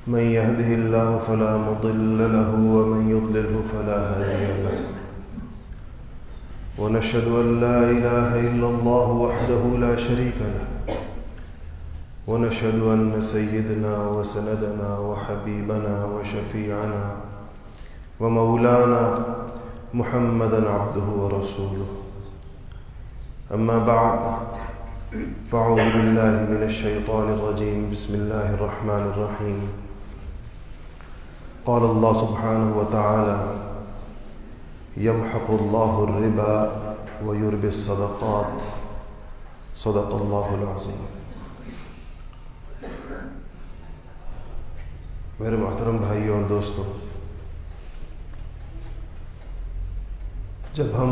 من يهده الله فلا مضل له ومن يضلله فلا هادي له ونشهد أن لا إله إلا الله وحده لا شريك له ونشهد أن سيدنا وسندنا وحبيبنا وشفيعنا ومولانا محمدا عبده ورسوله أما بعد فأعوذ بالله من الشيطان الرجيم بسم الله الرحمن الرحيم قال الله سبحانه وتعالى يمحق الله الربا ويربي الصدقات صدق الله العظيم۔ میرے محترم بھائی اور دوستوں، جب ہم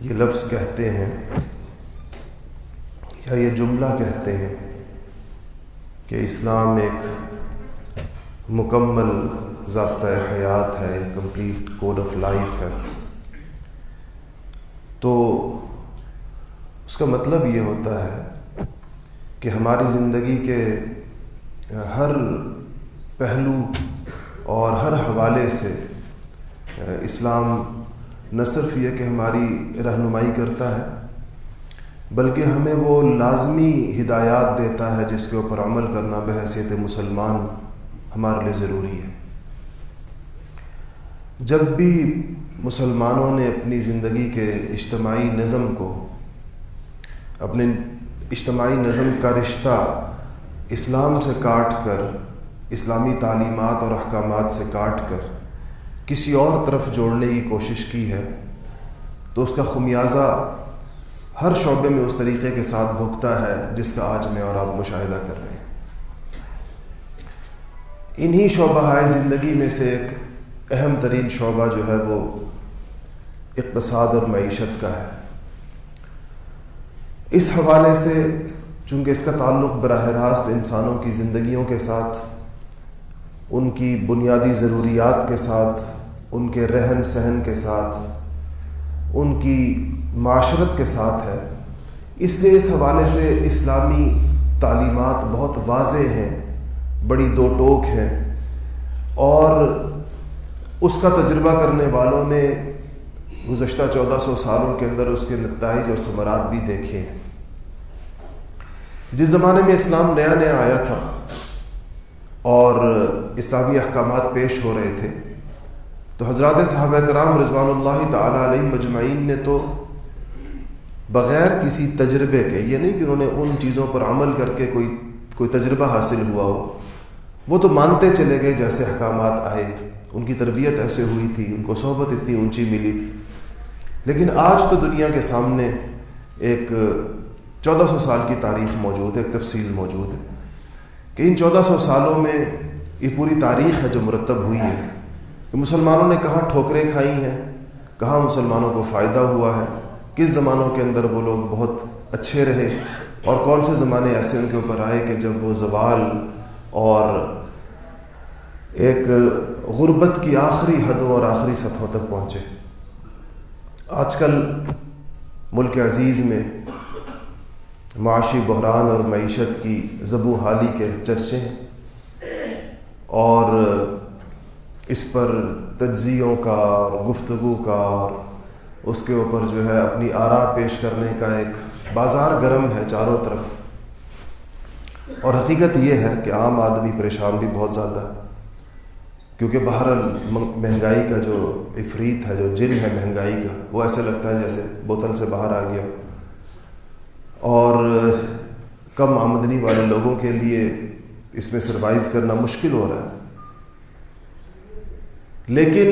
یہ لفظ کہتے ہیں یا یہ جملہ کہتے ہیں کہ اسلام ایک مکمل ضابطۂ حیات ہے، ایک کمپلیٹ کوڈ آف لائف ہے، تو اس کا مطلب یہ ہوتا ہے کہ ہماری زندگی کے ہر پہلو اور ہر حوالے سے اسلام نہ صرف یہ کہ ہماری رہنمائی کرتا ہے بلکہ ہمیں وہ لازمی ہدایات دیتا ہے جس کے اوپر عمل کرنا بحیثیت مسلمان ہمارے لیے ضروری ہے۔ جب بھی مسلمانوں نے اپنی زندگی کے اجتماعی نظم کو، اپنے اجتماعی نظم کا رشتہ اسلام سے کاٹ کر، اسلامی تعلیمات اور احکامات سے کاٹ کر کسی اور طرف جوڑنے کی کوشش کی ہے تو اس کا خمیازہ ہر شعبے میں اس طریقے کے ساتھ بھگتا ہے جس کا آج میں اور آپ مشاہدہ کر رہے ہیں۔ انہی شعبہ زندگی میں سے ایک اہم ترین شعبہ جو ہے وہ اقتصاد اور معیشت کا ہے۔ اس حوالے سے چونکہ اس کا تعلق براہ راست انسانوں کی زندگیوں کے ساتھ، ان کی بنیادی ضروریات کے ساتھ، ان کے رہن سہن کے ساتھ، ان کی معاشرت کے ساتھ ہے، اس لیے اس حوالے سے اسلامی تعلیمات بہت واضح ہیں، بڑی دو ٹوک ہیں، اور اس کا تجربہ کرنے والوں نے گزشتہ 1400 سالوں کے اندر اس کے نتائج اور ثمرات بھی دیکھے ہیں۔ جس زمانے میں اسلام نیا نیا آیا تھا اور اسلامی احکامات پیش ہو رہے تھے تو حضرات صحابہ کرام رضوان اللہ تعالی علیہ مجمعین نے تو بغیر کسی تجربے کے، یہ نہیں کہ انہوں نے ان چیزوں پر عمل کر کے کوئی تجربہ حاصل ہوا ہو، وہ تو مانتے چلے گئے جیسے احکامات آئے، ان کی تربیت ایسے ہوئی تھی، ان کو صحبت اتنی اونچی ملی تھی۔ لیکن آج تو دنیا کے سامنے ایک 1400 سال کی تاریخ موجود ہے، ایک تفصیل موجود ہے کہ ان 1400 سالوں میں یہ پوری تاریخ ہے جو مرتب ہوئی ہے کہ مسلمانوں نے کہاں ٹھوکریں کھائی ہیں، کہاں مسلمانوں کو فائدہ ہوا ہے، کس زمانوں کے اندر وہ لوگ بہت اچھے رہے اور کون سے زمانے ایسے ان کے اوپر آئے کہ جب وہ زوال اور ایک غربت کی آخری حدوں اور آخری سطحوں تک پہنچے۔ آج کل ملک عزیز میں معاشی بحران اور معیشت کی زبوں حالی کے چرچے ہیں اور اس پر تجزیوں کا اور گفتگو کا اور اس کے اوپر جو ہے اپنی آراء پیش کرنے کا ایک بازار گرم ہے چاروں طرف، اور حقیقت یہ ہے کہ عام آدمی پریشان بھی بہت زیادہ ہے کیونکہ بہرحال مہنگائی کا جو عفریت ہے، جو جن ہے مہنگائی کا، وہ ایسے لگتا ہے جیسے بوتل سے باہر آ گیا، اور کم آمدنی والے لوگوں کے لیے اس میں سروائیو کرنا مشکل ہو رہا ہے۔ لیکن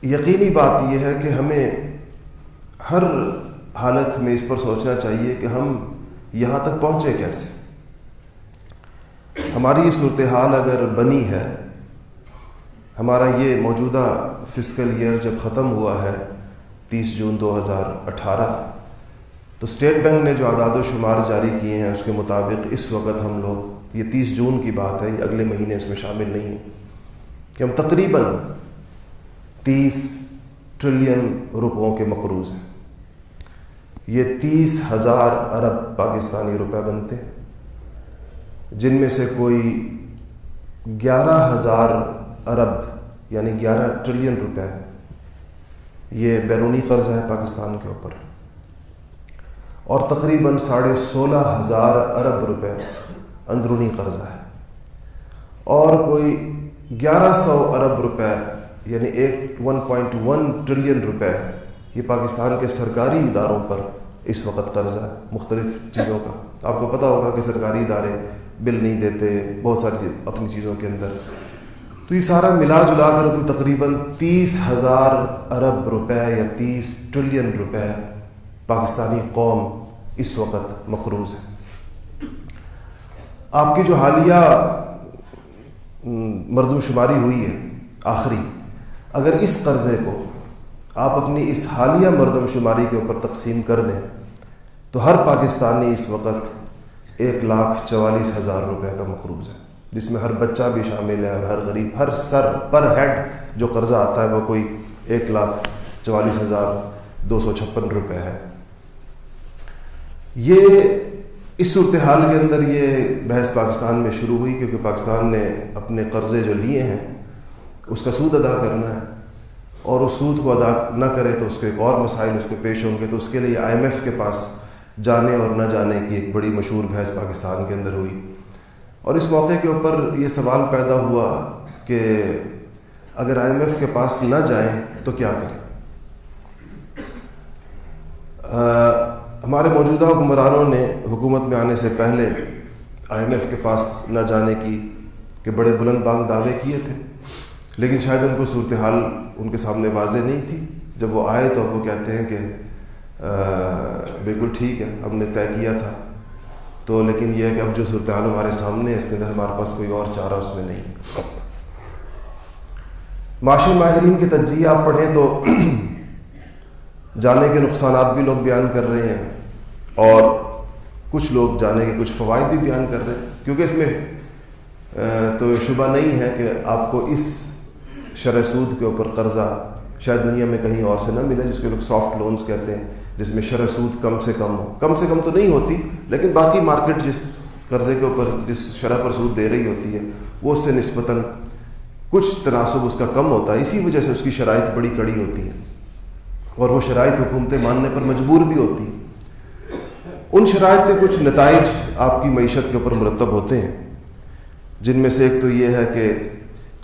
یقینی بات یہ ہے کہ ہمیں ہر حالت میں اس پر سوچنا چاہیے کہ ہم یہاں تک پہنچے کیسے۔ ہماری یہ صورتحال اگر بنی ہے، ہمارا یہ موجودہ فسکل ایئر جب ختم ہوا ہے 30 جون 2018، تو اسٹیٹ بینک نے جو اعداد و شمار جاری کیے ہیں اس کے مطابق اس وقت ہم لوگ، یہ 30 جون کی بات ہے، یہ اگلے مہینے اس میں شامل نہیں ہے، کہ ہم تقریباً 30 ٹریلین روپوں کے مقروض ہیں۔ یہ 30,000 ارب پاکستانی روپے بنتے ہیں۔ جن میں سے کوئی 11,000 ارب یعنی 11 ٹریلین روپے یہ بیرونی قرض ہے پاکستان کے اوپر، اور تقریباً 16,500 ارب روپے اندرونی قرضہ ہے، اور کوئی 1100 ارب روپے یعنی 1.1 ٹریلین روپے یہ پاکستان کے سرکاری اداروں پر اس وقت قرضہ ہے مختلف چیزوں کا۔ آپ کو پتہ ہوگا کہ سرکاری ادارے بل نہیں دیتے بہت ساری اپنی چیزوں کے اندر، تو یہ سارا ملا جلا کر کوئی تقریباً 30,000 ارب روپے یا 30 ٹریلین روپے پاکستانی قوم اس وقت مقروض ہے۔ آپ کی جو حالیہ مردم شماری ہوئی ہے آخری، اگر اس قرضے کو آپ اپنی اس حالیہ مردم شماری کے اوپر تقسیم کر دیں تو ہر پاکستانی اس وقت 1,44,000 روپے کا مقروض ہے، جس میں ہر بچہ بھی شامل ہے اور ہر غریب، ہر سر پر ہیڈ جو قرضہ آتا ہے وہ کوئی 1,44,256 روپے ہے۔ یہ اس صورتحال کے اندر یہ بحث پاکستان میں شروع ہوئی کیونکہ پاکستان نے اپنے قرضے جو لیے ہیں اس کا سود ادا کرنا ہے، اور اس سود کو ادا نہ کرے تو اس کے ایک اور مسائل اس کو پیش ہوں گے، تو اس کے لیے IMF کے پاس جانے اور نہ جانے کی ایک بڑی مشہور بحث پاکستان کے اندر ہوئی، اور اس موقع کے اوپر یہ سوال پیدا ہوا کہ اگر IMF کے پاس نہ جائیں تو کیا کریں۔ ہمارے موجودہ حکمرانوں نے حکومت میں آنے سے پہلے IMF کے پاس نہ جانے کی کہ بڑے بلند بانگ دعوے کیے تھے، لیکن شاید ان کو صورتحال ان کے سامنے واضح نہیں تھی۔ جب وہ آئے تو اب وہ کہتے ہیں کہ بالکل ٹھیک ہے ہم نے طے کیا تھا، تو لیکن یہ ہے کہ اب جو صورتحال ہمارے سامنے ہے اس کے اندر ہمارے پاس کوئی اور چارہ اس میں نہیں۔ معاشی ماہرین کے تجزیہ آپ پڑھیں تو جانے کے نقصانات بھی لوگ بیان کر رہے ہیں، اور کچھ لوگ جانے کے کچھ فوائد بھی بیان کر رہے ہیں، کیونکہ اس میں تو شبہ نہیں ہے کہ آپ کو اس شرح سود کے اوپر قرضہ شاید دنیا میں کہیں اور سے نہ ملے، جس کو لوگ سافٹ لونز کہتے ہیں، جس میں شرح سود کم سے کم ہو، کم سے کم تو نہیں ہوتی لیکن باقی مارکیٹ جس قرضے کے اوپر جس شرح پر سود دے رہی ہوتی ہے وہ اس سے نسبتاً کچھ تناسب اس کا کم ہوتا ہے، اسی وجہ سے اس کی شرائط بڑی کڑی ہوتی ہیں، اور وہ شرائط حکومتیں ماننے پر مجبور بھی ہوتی ہیں۔ ان شرائط کے کچھ نتائج آپ کی معیشت کے اوپر مرتب ہوتے ہیں، جن میں سے ایک تو یہ ہے کہ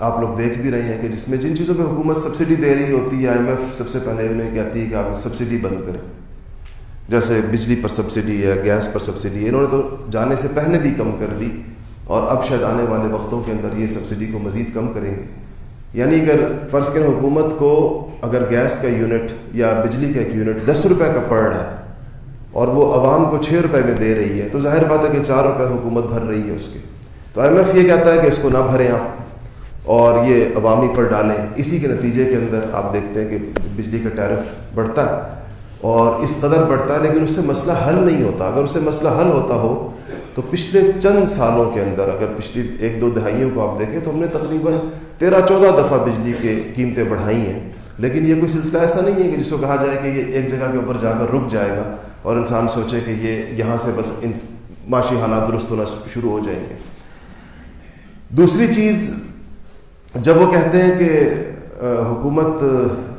آپ لوگ دیکھ بھی رہے ہیں کہ جس میں جن چیزوں پہ حکومت سبسڈی دے رہی ہوتی ہے IMF سب سے پہلے انہیں کہتی ہے کہ آپ سبسڈی بند کریں، جیسے بجلی پر سبسڈی ہے، گیس پر سبسڈی ہے، انہوں نے تو جانے سے پہلے بھی کم کر دی، اور اب شاید آنے والے وقتوں کے اندر یہ سبسڈی کو مزید کم کریں گے۔ یعنی اگر فرض کریں حکومت کو اگر گیس کا یونٹ یا بجلی کا ایک یونٹ 10 روپے کا پڑ رہا ہے اور وہ عوام کو 6 روپے میں دے رہی ہے، تو ظاہر بات ہے کہ 4 روپے حکومت بھر رہی ہے اس کے، تو IMF یہ کہتا ہے کہ اس کو نہ بھریں آپ اور یہ عوامی پر ڈالیں۔ اسی کے نتیجے کے اندر آپ دیکھتے ہیں کہ بجلی کا ٹیرف بڑھتا ہے اور اس قدر بڑھتا ہے، لیکن اس سے مسئلہ حل نہیں ہوتا۔ اگر اس سے مسئلہ حل ہوتا ہو تو پچھلے چند سالوں کے اندر، اگر پچھلی 1-2 دہائیوں کو آپ دیکھیں تو ہم نے تقریباً 13-14 دفعہ بجلی کے قیمتیں بڑھائی ہیں، لیکن یہ کوئی سلسلہ ایسا نہیں ہے کہ جس کو کہا جائے کہ یہ ایک جگہ کے اوپر جا کر رک جائے گا اور انسان سوچے کہ یہ یہاں سے بس معاشی حالات درست ہونا شروع ہو جائیں گے۔ دوسری چیز، جب وہ کہتے ہیں کہ حکومت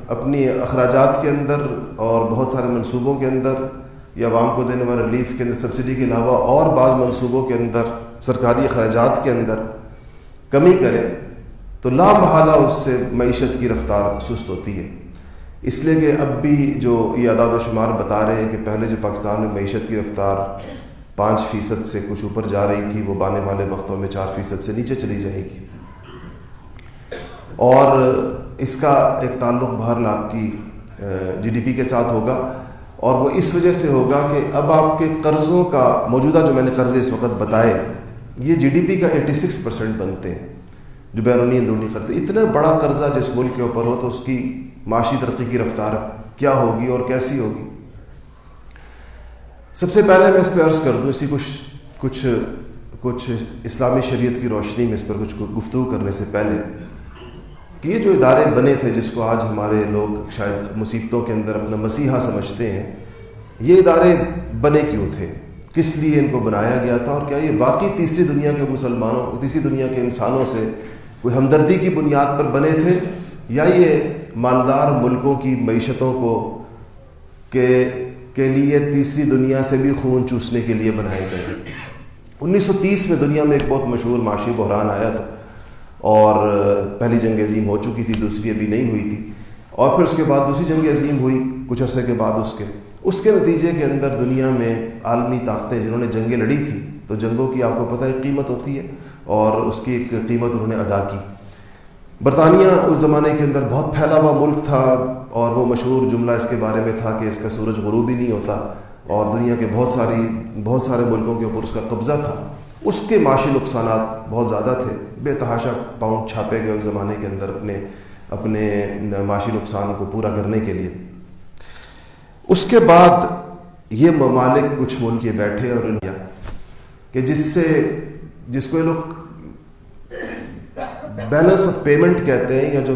اپنی اخراجات کے اندر اور بہت سارے منصوبوں کے اندر یا عوام کو دینے والے ریلیف کے اندر سبسڈی کے علاوہ اور بعض منصوبوں کے اندر سرکاری اخراجات کے اندر کمی کرے تو لا محالہ اس سے معیشت کی رفتار سست ہوتی ہے، اس لیے کہ اب بھی جو یہ اعداد و شمار بتا رہے ہیں کہ پہلے جو پاکستان میں معیشت کی رفتار 5% سے کچھ اوپر جا رہی تھی، وہ آنے والے وقتوں میں 4% سے نیچے چلی جائے گی، اور اس کا ایک تعلق بہرحال آپ کی GDP کے ساتھ ہوگا، اور وہ اس وجہ سے ہوگا کہ اب آپ کے قرضوں کا موجودہ جو میں نے قرضے اس وقت بتائے یہ GDP کا 86% بنتے ہیں، جو بیرونی اندرونی قرض۔ اتنا بڑا قرضہ جس ملک کے اوپر ہو تو اس کی معاشی ترقی کی رفتار کیا ہوگی اور کیسی ہوگی۔ سب سے پہلے میں اس پہ عرض کر دوں، اسی کچھ اسلامی شریعت کی روشنی میں اس پر کچھ گفتگو کرنے سے پہلے، کہ یہ جو ادارے بنے تھے جس کو آج ہمارے لوگ شاید مصیبتوں کے اندر اپنا مسیحا سمجھتے ہیں، یہ ادارے بنے کیوں تھے؟ کس لیے ان کو بنایا گیا تھا، اور کیا یہ واقعی تیسری دنیا کے مسلمانوں، تیسری دنیا کے انسانوں سے کوئی ہمدردی کی بنیاد پر بنے تھے، یا یہ مالدار ملکوں کی معیشتوں کو کے لیے تیسری دنیا سے بھی خون چوسنے کے لیے بنائے گئے. 1930 میں دنیا میں ایک بہت مشہور معاشی بحران آیا تھا، اور پہلی جنگ عظیم ہو چکی تھی، دوسری ابھی نہیں ہوئی تھی، اور پھر اس کے بعد دوسری جنگ عظیم ہوئی کچھ عرصے کے بعد. اس کے نتیجے کے اندر دنیا میں عالمی طاقتیں جنہوں نے جنگیں لڑی تھیں، تو جنگوں کی آپ کو پتہ ہے قیمت ہوتی ہے، اور اس کی ایک قیمت انہوں نے ادا کی. برطانیہ اس زمانے کے اندر بہت پھیلا ہوا ملک تھا، اور وہ مشہور جملہ اس کے بارے میں تھا کہ اس کا سورج غروب ہی نہیں ہوتا، اور دنیا کے بہت سارے ملکوں کے اوپر اس کا قبضہ تھا. اس کے معاشی نقصانات بہت زیادہ تھے، بے تحاشا پاؤنڈ چھاپے گئے اس زمانے کے اندر اپنے معاشی نقصان کو پورا کرنے کے لیے. اس کے بعد یہ ممالک کچھ ملک یہ بیٹھے اور انہوں نے کہ جس کو یہ لوگ بیلنس آف پیمنٹ کہتے ہیں، یا جو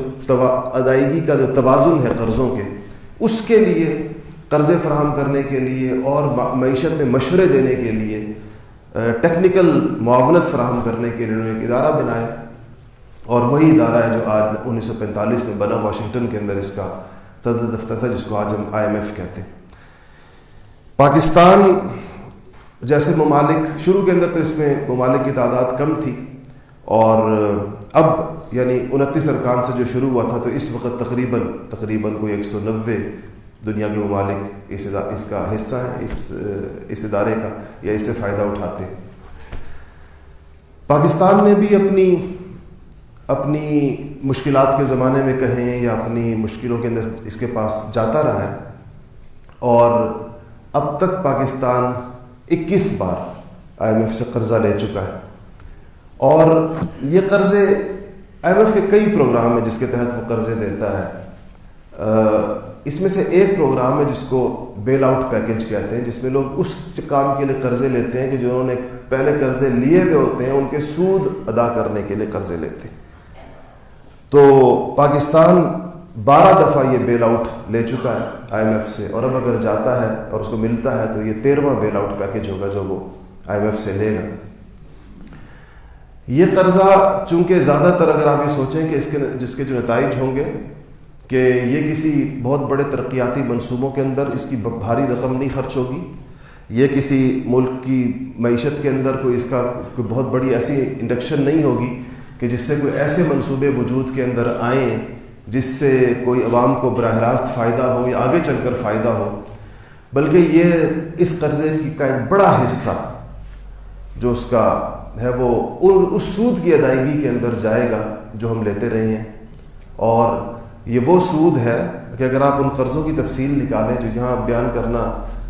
ادائیگی کا جو توازن ہے قرضوں کے، اس کے لیے قرضے فراہم کرنے کے لیے اور معیشت میں مشورے دینے کے لیے، ٹیکنیکل معاونت فراہم کرنے کے لیے انہوں نے ایک ادارہ بنایا، اور وہی ادارہ ہے جو آج 1945 میں بنا، واشنگٹن کے اندر اس کا صدر دفتر تھا، جس کو آج ہم IMF کہتے ہیں. پاکستان جیسے ممالک، شروع کے اندر تو اس میں ممالک کی تعداد کم تھی، اور اب یعنی 29 ارکان سے جو شروع ہوا تھا، تو اس وقت تقریباً کوئی 190 دنیا کے ممالک اس کا حصہ ہیں، اس ادارے کا، یا اس سے فائدہ اٹھاتے ہیں. پاکستان نے بھی اپنی مشکلات کے زمانے میں کہیں یا اپنی مشکلوں کے اندر اس کے پاس جاتا رہا ہے، اور اب تک پاکستان 21 بار IMF سے قرضہ لے چکا ہے. اور یہ قرضے IMF کے کئی پروگرام ہیں جس کے تحت وہ قرضے دیتا ہے. اس میں سے ایک پروگرام ہے جس کو بیل آؤٹ پیکج کہتے ہیں، جس میں لوگ اس کام کے لیے قرضے لیتے ہیں کہ جو انہوں نے پہلے قرضے لیے ہوئے ہوتے ہیں، ان کے سود ادا کرنے کے لیے قرضے لیتے ہیں. تو پاکستان 12 دفعہ یہ بیل آؤٹ لے چکا ہے IMF سے، اور اب اگر جاتا ہے اور اس کو ملتا ہے تو یہ 13واں بیل آؤٹ پیکج ہوگا جو وہ IMF سے لے گا. یہ قرضہ چونکہ زیادہ تر اگر آپ یہ سوچیں کہ جس کے جو نتائج ہوں گے کہ یہ کسی بہت بڑے ترقیاتی منصوبوں کے اندر اس کی بھاری رقم نہیں خرچ ہوگی، یہ کسی ملک کی معیشت کے اندر کوئی اس کا کوئی بہت بڑی ایسی انڈکشن نہیں ہوگی کہ جس سے کوئی ایسے منصوبے وجود کے اندر آئیں جس سے کوئی عوام کو براہ راست فائدہ ہو یا آگے چل کر فائدہ ہو، بلکہ یہ اس قرضے کا ایک بڑا حصہ جو اس کا ہے وہ اس سود کی ادائیگی کے اندر جائے گا جو ہم لیتے رہے ہیں. اور یہ وہ سود ہے کہ اگر آپ ان قرضوں کی تفصیل نکالیں جو یہاں بیان کرنا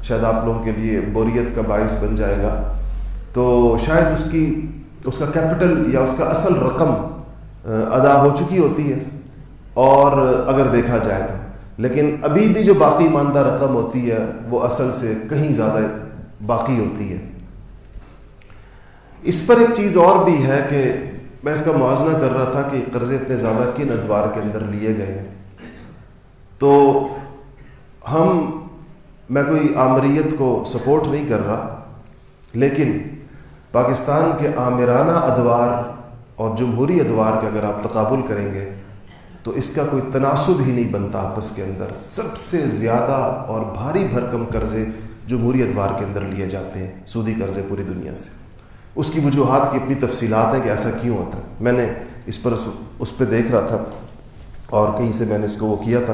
شاید آپ لوگوں کے لیے بوریت کا باعث بن جائے گا، تو شاید اس کا کیپٹل یا اس کا اصل رقم ادا ہو چکی ہوتی ہے اور اگر دیکھا جائے تو، لیکن ابھی بھی جو باقی ماندہ رقم ہوتی ہے وہ اصل سے کہیں زیادہ باقی ہوتی ہے. اس پر ایک چیز اور بھی ہے کہ میں اس کا موازنہ کر رہا تھا کہ قرضے اتنے زیادہ کن ادوار کے اندر لیے گئے ہیں. تو میں کوئی آمریت کو سپورٹ نہیں کر رہا، لیکن پاکستان کے آمرانہ ادوار اور جمہوری ادوار کا اگر آپ تقابل کریں گے تو اس کا کوئی تناسب ہی نہیں بنتا آپس کے اندر. سب سے زیادہ اور بھاری بھرکم قرضے جمہوری ادوار کے اندر لیے جاتے ہیں، سودی قرضے پوری دنیا سے. اس کی وجوہات کی اپنی تفصیلات ہیں کہ ایسا کیوں ہوتا ہے. میں نے اس پہ دیکھ رہا تھا اور کہیں سے میں نے اس کو وہ کیا تھا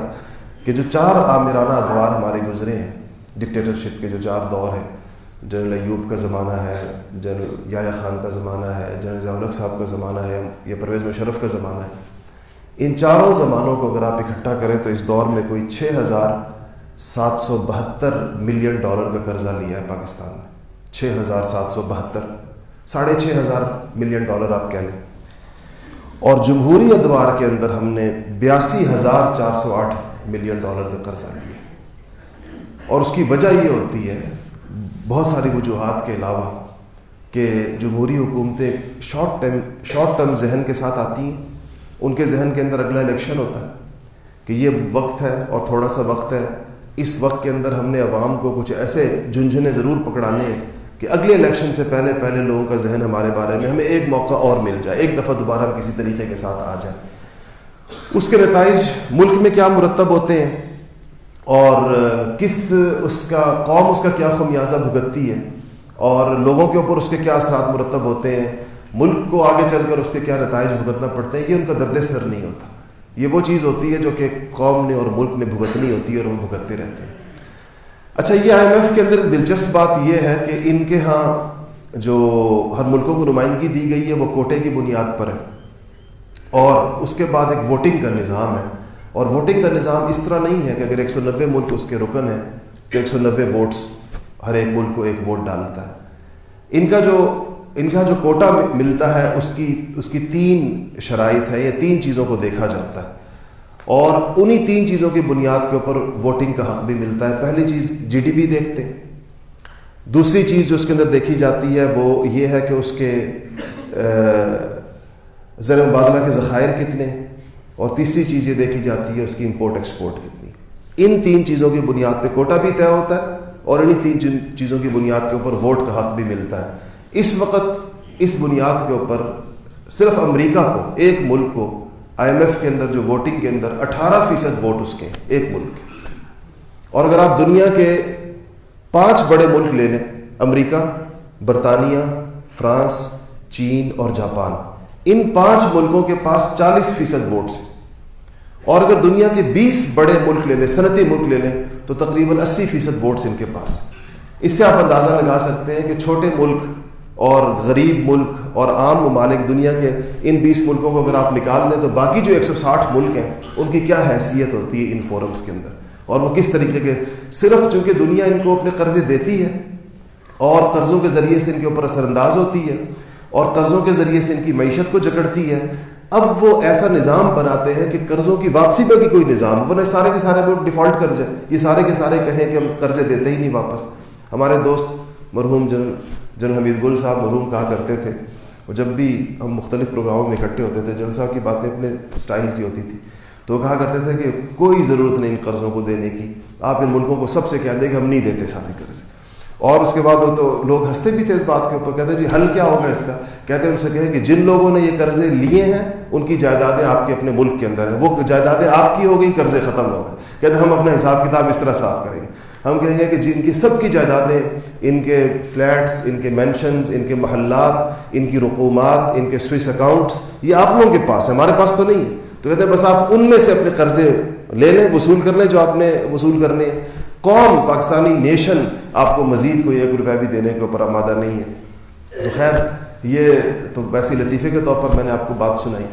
کہ جو 4 آمرانہ ادوار ہمارے گزرے ہیں ڈکٹیٹرشپ کے، جو 4 دور ہیں، جنرل ایوب کا زمانہ ہے، جنرل یحییٰ خان کا زمانہ ہے، جنرل ضیاء الحق صاحب کا زمانہ ہے، یا پرویز مشرف کا زمانہ ہے. ان چاروں زمانوں کو اگر آپ اکٹھا کریں تو اس دور میں کوئی $6,772 ملین کا قرضہ لیا ہے پاکستان نے. 6,772، $6,500 ملین آپ کہہ لیں. اور جمہوری ادوار کے اندر ہم نے $82,408 ملین کا قرضہ لیا. اور اس کی وجہ یہ ہوتی ہے بہت ساری وجوہات کے علاوہ کہ جمہوری حکومتیں شارٹ ٹرم ذہن کے ساتھ آتی ہیں. ان کے ذہن کے اندر اگلا الیکشن ہوتا ہے کہ یہ وقت ہے اور تھوڑا سا وقت ہے، اس وقت کے اندر ہم نے عوام کو کچھ ایسے جھنجھنے ضرور پکڑانے ہیں کہ اگلے الیکشن سے پہلے پہلے لوگوں کا ذہن ہمارے بارے میں، ہمیں ایک موقع اور مل جائے، ایک دفعہ دوبارہ ہم کسی طریقے کے ساتھ آ جائیں. اس کے نتائج ملک میں کیا مرتب ہوتے ہیں اور اس کا قوم اس کا کیا خمیازہ بھگتتی ہے اور لوگوں کے اوپر اس کے کیا اثرات مرتب ہوتے ہیں، ملک کو آگے چل کر اس کے کیا نتائج بھگتنا پڑتے ہیں، یہ ان کا درد سر نہیں ہوتا. یہ وہ چیز ہوتی ہے جو کہ قوم نے اور ملک نے بھگتنی ہوتی ہے اور وہ بھگتتے رہتے ہیں. اچھا، یہ IMF کے اندر دلچسپ بات یہ ہے کہ ان کے ہاں جو ہر ملکوں کو نمائندگی دی گئی ہے وہ کوٹے کی بنیاد پر ہے اور اس کے بعد ایک ووٹنگ کا نظام ہے. اور ووٹنگ کا نظام اس طرح نہیں ہے کہ اگر 190 ملک اس کے رکن ہیں تو 190 ووٹس ہر ایک ملک کو ایک ووٹ ڈالتا ہے. ان کا جو کوٹا ملتا ہے اس کی 3 شرائط ہے، یہ 3 چیزوں کو دیکھا جاتا ہے اور انہی 3 چیزوں کی بنیاد کے اوپر ووٹنگ کا حق بھی ملتا ہے. پہلی چیز GDP دیکھتے ہیں، دوسری چیز جو اس کے اندر دیکھی جاتی ہے وہ یہ ہے کہ اس کے زر مبادلہ کے ذخائر کتنے، اور تیسری چیز یہ دیکھی جاتی ہے اس کی امپورٹ ایکسپورٹ کتنی. ان 3 چیزوں کی بنیاد پہ کوٹا بھی طے ہوتا ہے اور انہی 3 چیزوں کی بنیاد کے اوپر ووٹ کا حق بھی ملتا ہے. اس وقت اس بنیاد کے اوپر صرف امریکہ کو، ایک ملک کو IMF کے اندر جو ووٹنگ کے اندر 18% ووٹ اس کے ایک ملک کے. اور اگر آپ دنیا کے 5 بڑے ملک لے لیں، امریکہ، برطانیہ، فرانس، چین اور جاپان، ان 5 ملکوں کے پاس 40% ووٹس ہیں. اور اگر دنیا کے 20 بڑے ملک لے لیں، صنعتی ملک لے لیں، تو تقریباً 80% ووٹس ان کے پاس ہیں. اس سے آپ اندازہ لگا سکتے ہیں کہ چھوٹے ملک اور غریب ملک اور عام ممالک دنیا کے ان 20 ملکوں کو اگر آپ نکال دیں تو باقی جو 160 ملک ہیں ان کی کیا حیثیت ہوتی ہے ان فورمز کے اندر، اور وہ کس طریقے کے، صرف چونکہ دنیا ان کو اپنے قرضے دیتی ہے اور قرضوں کے ذریعے سے ان کے اوپر اثر انداز ہوتی ہے اور قرضوں کے ذریعے سے ان کی معیشت کو جکڑتی ہے، اب وہ ایسا نظام بناتے ہیں کہ قرضوں کی واپسی پہ بھی کوئی نظام، ورنہ سارے کے سارے ملک ڈیفالٹ کر جائیں، یہ سارے کے سارے کہیں کہ ہم قرضے دیتے ہی نہیں واپس. ہمارے دوست مرحوم جنرل حمید گل صاحب مرحوم کہا کرتے تھے، اور جب بھی ہم مختلف پروگراموں میں اکٹھے ہوتے تھے، جنرل صاحب کی باتیں اپنے اسٹائل کی ہوتی تھی، تو وہ کہا کرتے تھے کہ کوئی ضرورت نہیں ان قرضوں کو دینے کی، آپ ان ملکوں کو سب سے کہہ دیں کہ ہم نہیں دیتے سارے قرض. اور اس کے بعد وہ تو لوگ ہنستے بھی تھے اس بات کے اوپر، کہتے جی حل کیا ہوگا اس کا، کہتے ہیں ان سے کہیں کہ جن لوگوں نے یہ قرضے لیے ہیں ان کی جائیدادیں آپ کے اپنے ملک کے اندر ہیں، وہ جائیدادیں آپ کی ہو گئی، قرضے ختم ہو گئے. کہتے ہیں ہم اپنا حساب کتاب اس طرح صاف کریں گے، ہم کہیں گے کہ جن کی سب کی جائیدادیں، ان کے فلیٹس، ان کے مینشنز، ان کے محلات، ان کی رقومات، ان کے سوئس اکاؤنٹس، یہ آپ لوگوں کے پاس ہے، ہمارے پاس تو نہیں ہے. تو کہتے ہیں بس آپ ان میں سے اپنے قرضے لے لیں، وصول کر لیں جو آپ نے وصول کرنے. قوم پاکستانی نیشن آپ کو مزید کوئی 1 روپیہ بھی دینے کے اوپر آمادہ نہیں ہے. تو خیر یہ تو ویسے لطیفے کے طور پر میں نے آپ کو بات سنائی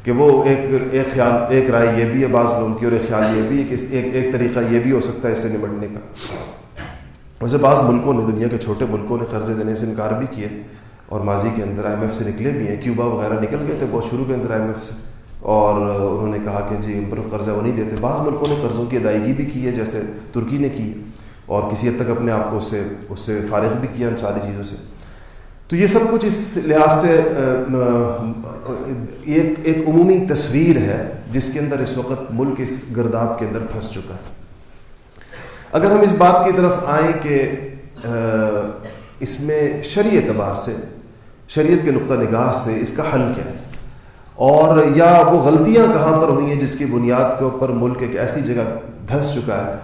کہ وہ ایک خیال، ایک رائے یہ بھی ہے بعض لوگوں کی، اور ایک خیال یہ بھی ہے کہ ایک طریقہ یہ بھی ہو سکتا ہے اس سے نمٹنے کا. ویسے بعض ملکوں نے، دنیا کے چھوٹے ملکوں نے قرضے دینے سے انکار بھی کیا اور ماضی کے اندر IMF سے نکلے بھی ہیں. کیوبا وغیرہ نکل گئے تھے بہت شروع کے اندر IMF سے، اور انہوں نے کہا کہ جی ان پر قرضہ وہ نہیں دیتے. بعض ملکوں نے قرضوں کی ادائیگی بھی کی ہے، جیسے ترکی نے کی، اور کسی حد تک اپنے آپ کو اس سے فارغ بھی کیا ان ساری چیزوں سے. تو یہ سب کچھ اس لحاظ سے ایک عمومی تصویر ہے جس کے اندر اس وقت ملک اس گرداب کے اندر پھنس چکا ہے. اگر ہم اس بات کی طرف آئیں کہ اس میں شرعی اعتبار سے، شریعت کے نقطہ نگاہ سے اس کا حل کیا ہے، اور یا وہ غلطیاں کہاں پر ہوئی ہیں جس کی بنیاد کے اوپر ملک ایک ایسی جگہ دھنس چکا ہے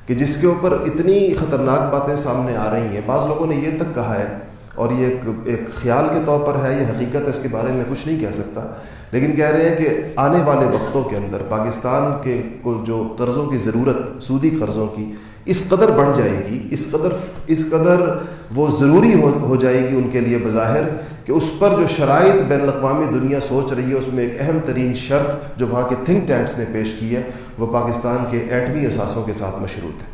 کہ جس کے اوپر اتنی خطرناک باتیں سامنے آ رہی ہیں. بعض لوگوں نے یہ تک کہا ہے، اور یہ ایک خیال کے طور پر ہے، یہ حقیقت ہے، اس کے بارے میں کچھ نہیں کہہ سکتا، لیکن کہہ رہے ہیں کہ آنے والے وقتوں کے اندر پاکستان کے کو جو قرضوں کی ضرورت، سودی قرضوں کی، اس قدر بڑھ جائے گی، اس قدر وہ ضروری ہو جائے گی ان کے لیے بظاہر، کہ اس پر جو شرائط بین الاقوامی دنیا سوچ رہی ہے، اس میں ایک اہم ترین شرط جو وہاں کے تھنک ٹینکس نے پیش کی ہے وہ پاکستان کے ایٹمی اثاثوں کے ساتھ مشروط ہے.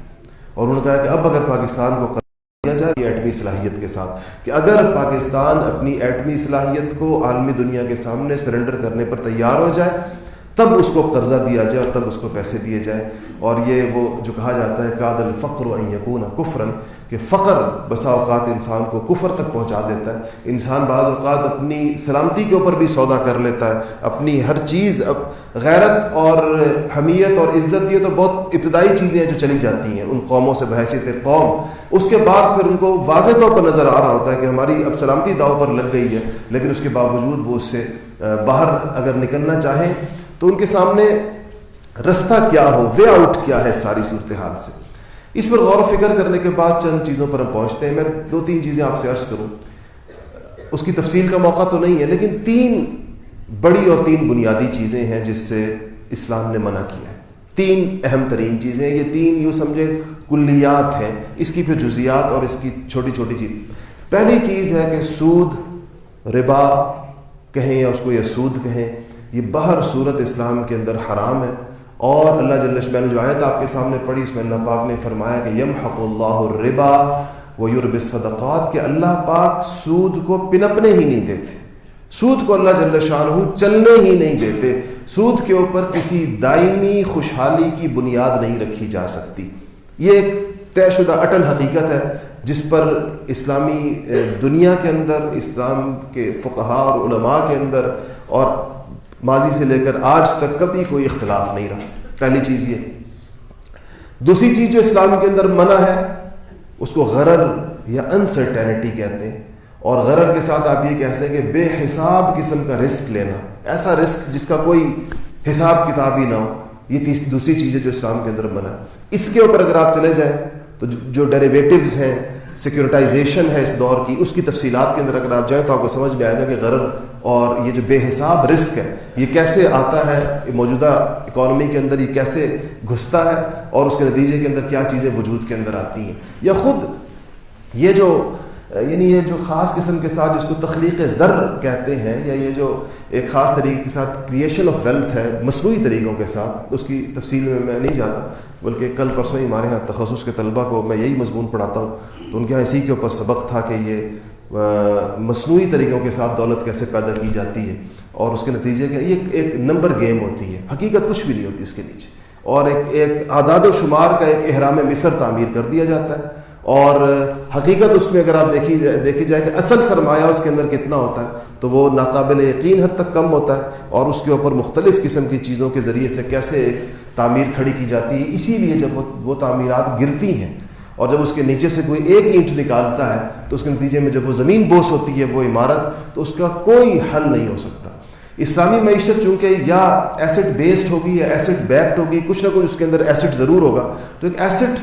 اور انہوں نے کہا کہ اب اگر پاکستان کو دیا جائے ایٹمی صلاحیت کے ساتھ، کہ اگر پاکستان اپنی ایٹمی صلاحیت کو عالمی دنیا کے سامنے سرنڈر کرنے پر تیار ہو جائے تب اس کو قرضہ دیا جائے اور تب اس کو پیسے دیے جائیں. اور یہ وہ جو کہا جاتا ہے کاد الفقر ان یکون کفرا، کہ فقر بسا اوقات انسان کو کفر تک پہنچا دیتا ہے. انسان بعض اوقات اپنی سلامتی کے اوپر بھی سودا کر لیتا ہے, اپنی ہر چیز. غیرت اور حمیت اور عزت یہ تو بہت ابتدائی چیزیں ہیں جو چلی جاتی ہیں ان قوموں سے بحیثیت قوم. اس کے بعد پھر ان کو واضح طور پر نظر آ رہا ہوتا ہے کہ ہماری اب سلامتی داؤ پر لگ گئی ہے, لیکن اس کے باوجود وہ اس سے باہر اگر نکلنا چاہیں تو ان کے سامنے رستہ کیا ہو, وے آؤٹ کیا ہے ساری صورتحال سے. اس پر غور و فکر کرنے کے بعد چند چیزوں پر ہم پہنچتے ہیں. میں 2-3 چیزیں آپ سے عرض کروں, اس کی تفصیل کا موقع تو نہیں ہے, لیکن 3 بڑی اور 3 بنیادی چیزیں ہیں جس سے اسلام نے منع کیا ہے. 3 اہم ترین چیزیں, یہ 3 یوں سمجھے کلیات ہیں, اس کی پھر جزیات اور اس کی چھوٹی چھوٹی چیز. پہلی چیز ہے کہ سود, ربا کہیں یا اس کو یا سود کہیں, یہ بہر صورت اسلام کے اندر حرام ہے. اور اللہ جل شانہ جو آیت آپ کے سامنے پڑھی اس میں اللہ پاک نے فرمایا کہ یمحق اللہ الربا ویربی الصدقات, کہ اللہ پاک سود کو پنپنے ہی نہیں دیتے, سود کو اللہ جل شانہ چلنے ہی نہیں دیتے. سود کے اوپر کسی دائمی خوشحالی کی بنیاد نہیں رکھی جا سکتی. یہ ایک طے شدہ اٹل حقیقت ہے جس پر اسلامی دنیا کے اندر, اسلام کے فقہاء اور علماء کے اندر اور ماضی سے لے کر آج تک کبھی کوئی اختلاف نہیں رہا. پہلی چیز یہ. دوسری چیز جو اسلام کے اندر منع ہے اس کو غرر یا انسرٹینٹی کہتے ہیں, اور غرر کے ساتھ آپ یہ کہہ سکیں کہ بے حساب قسم کا رسک لینا, ایسا رسک جس کا کوئی حساب کتاب ہی نہ ہو. یہ دوسری چیز ہے جو اسلام کے اندر منع ہے. اس کے اوپر اگر آپ چلے جائیں تو جو ڈیریویٹیوز ہیں, سیکورٹائزیشن ہے اس دور کی, اس کی تفصیلات کے اندر اگر آپ جائیں تو آپ کو سمجھ میں آئے گا کہ غرر اور یہ جو بے حساب رسک ہے یہ کیسے آتا ہے موجودہ اکانومی کے اندر, یہ کیسے گھستا ہے اور اس کے نتیجے کے اندر کیا چیزیں وجود کے اندر آتی ہیں. یا خود یہ جو خاص قسم کے ساتھ جس کو تخلیق زر کہتے ہیں, یا یہ جو ایک خاص طریقے کے ساتھ کریشن آف ویلتھ ہے مصنوعی طریقوں کے ساتھ, اس کی تفصیل میں نہیں جاتا, بلکہ کل پرسوں ہی ہمارے یہاں تخصص کے طلبہ کو میں یہی مضمون پڑھاتا ہوں, تو ان کے یہاں اسی کے اوپر سبق تھا کہ یہ مصنوعی طریقوں کے ساتھ دولت کیسے پیدا کی جاتی ہے, اور اس کے نتیجے کے یہ ایک نمبر گیم ہوتی ہے, حقیقت کچھ بھی نہیں ہوتی اس کے نیچے, اور ایک اعداد و شمار کا ایک احرام مصر تعمیر کر دیا جاتا ہے, اور حقیقت اس میں اگر آپ دیکھی جائے کہ اصل سرمایہ اس کے اندر کتنا ہوتا ہے تو وہ ناقابل یقین حد تک کم ہوتا ہے, اور اس کے اوپر مختلف قسم کی چیزوں کے ذریعے سے کیسے ایک تعمیر کھڑی کی جاتی ہے. اسی لیے جب وہ تعمیرات گرتی ہیں اور جب اس کے نیچے سے کوئی ایک اینٹ نکالتا ہے تو اس کے نتیجے میں جب وہ زمین بوس ہوتی ہے وہ عمارت, تو اس کا کوئی حل نہیں ہو سکتا. اسلامی معیشت چونکہ یا ایسٹ بیسڈ ہوگی یا ایسٹ بیکڈ ہوگی, کچھ نہ کچھ اس کے اندر ایسٹ ضرور ہوگا, تو ایک ایسٹ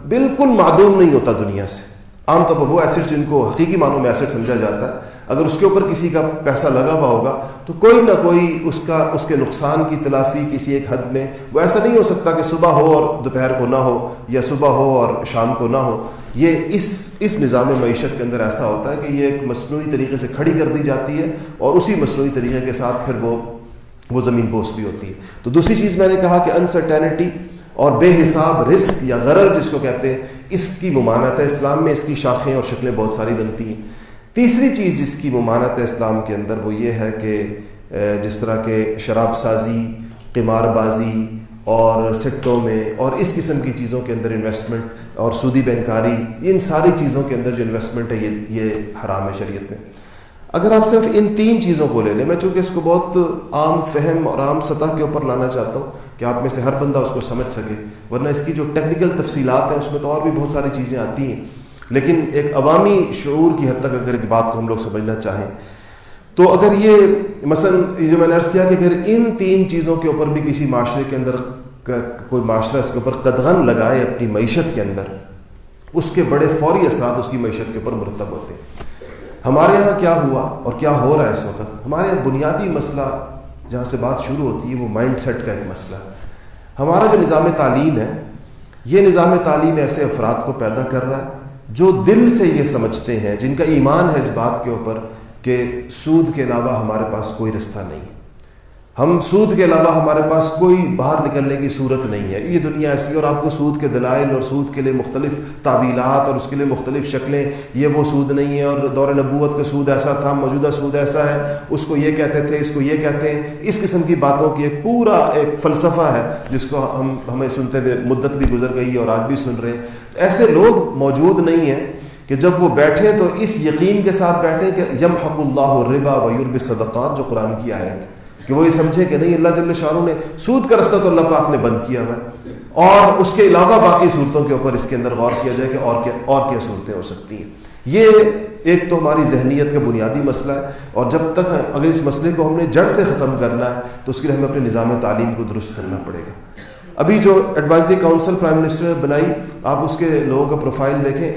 بالکل معدوم نہیں ہوتا دنیا سے. عام طور پر وہ ایسٹ جن کو حقیقی معنوں میں ایسٹ سمجھا جاتا ہے, اگر اس کے اوپر کسی کا پیسہ لگا ہوا ہوگا تو کوئی نہ کوئی اس کے نقصان کی تلافی کسی ایک حد میں, وہ ایسا نہیں ہو سکتا کہ صبح ہو اور دوپہر کو نہ ہو, یا صبح ہو اور شام کو نہ ہو. یہ اس نظام معیشت کے اندر ایسا ہوتا ہے کہ یہ ایک مصنوعی طریقے سے کھڑی کر دی جاتی ہے, اور اسی مصنوعی طریقے کے ساتھ پھر وہ زمین بوس بھی ہوتی ہے. تو دوسری چیز میں نے کہا کہ انسرٹینٹی اور بے حساب رسک یا غرر جس کو کہتے ہیں, اس کی ممانعت ہے اسلام میں. اس کی شاخیں اور شکلیں بہت ساری بنتی ہیں. تیسری چیز جس کی ممانعت ہے اسلام کے اندر وہ یہ ہے کہ جس طرح کے شراب سازی, قمار بازی اور سٹوں میں اور اس قسم کی چیزوں کے اندر انویسٹمنٹ اور سودی بینکاری, ان ساری چیزوں کے اندر جو انویسٹمنٹ ہے یہ حرام ہے شریعت میں. اگر آپ صرف ان 3 چیزوں کو لے لیں, میں چونکہ اس کو بہت عام فہم اور عام سطح کے اوپر لانا چاہتا ہوں کہ آپ میں سے ہر بندہ اس کو سمجھ سکے, ورنہ اس کی جو ٹیکنیکل تفصیلات ہیں اس میں تو اور بھی بہت ساری چیزیں آتی ہیں, لیکن ایک عوامی شعور کی حد تک اگر ایک بات کو ہم لوگ سمجھنا چاہیں تو اگر یہ مثلا یہ جو میں نے عرض کیا کہ اگر ان 3 چیزوں کے اوپر بھی کسی معاشرے کے اندر کوئی معاشرہ اس کے اوپر قدغن لگائے اپنی معیشت کے اندر, اس کے بڑے فوری اثرات اس کی معیشت کے اوپر مرتب ہوتے ہیں. ہمارے یہاں کیا ہوا اور کیا ہو رہا ہے اس وقت, ہمارے یہاں بنیادی مسئلہ جہاں سے بات شروع ہوتی ہے وہ مائنڈ سیٹ کا ایک مسئلہ ہے. ہمارا جو نظام تعلیم ہے, یہ نظام تعلیم ایسے افراد کو پیدا کر رہا ہے جو دل سے یہ سمجھتے ہیں, جن کا ایمان ہے اس بات کے اوپر کہ سود کے علاوہ ہمارے پاس کوئی رستہ نہیں. ہم سود کے علاوہ ہمارے پاس کوئی باہر نکلنے کی صورت نہیں ہے. یہ دنیا ایسی ہے اور آپ کو سود کے دلائل اور سود کے لیے مختلف تعویلات اور اس کے لیے مختلف شکلیں, یہ وہ سود نہیں ہے اور دور نبوت کا سود ایسا تھا, موجودہ سود ایسا ہے, اس کو یہ کہتے تھے, اس کو یہ کہتے ہیں, اس قسم کی باتوں کی ایک پورا ایک فلسفہ ہے جس کو ہمیں سنتے ہوئے مدت بھی گزر گئی ہے اور آج بھی سن رہے ہیں. ایسے لوگ موجود نہیں ہیں کہ جب وہ بیٹھیں تو اس یقین کے ساتھ بیٹھیں کہ یمحق اللہ الربا ویربی الصدقات, جو قرآن کی آیت ہے, کہ وہ یہ سمجھے کہ نہیں اللہ جل شانہ نے سود کا رستہ تو اللہ پاک نے بند کیا ہوا ہے, اور اس کے علاوہ باقی صورتوں کے اوپر اس کے اندر غور کیا جائے کہ اور کیا صورتیں ہو سکتی ہیں. یہ ایک تو ہماری ذہنیت کا بنیادی مسئلہ ہے, اور جب تک اگر اس مسئلے کو ہم نے جڑ سے ختم کرنا ہے تو اس کے لیے ہمیں اپنے نظام تعلیم کو درست کرنا پڑے گا. ابھی جو ایڈوائزری کاؤنسل پرائم منسٹر نے بنائی, آپ اس کے لوگوں کا پروفائل دیکھیں,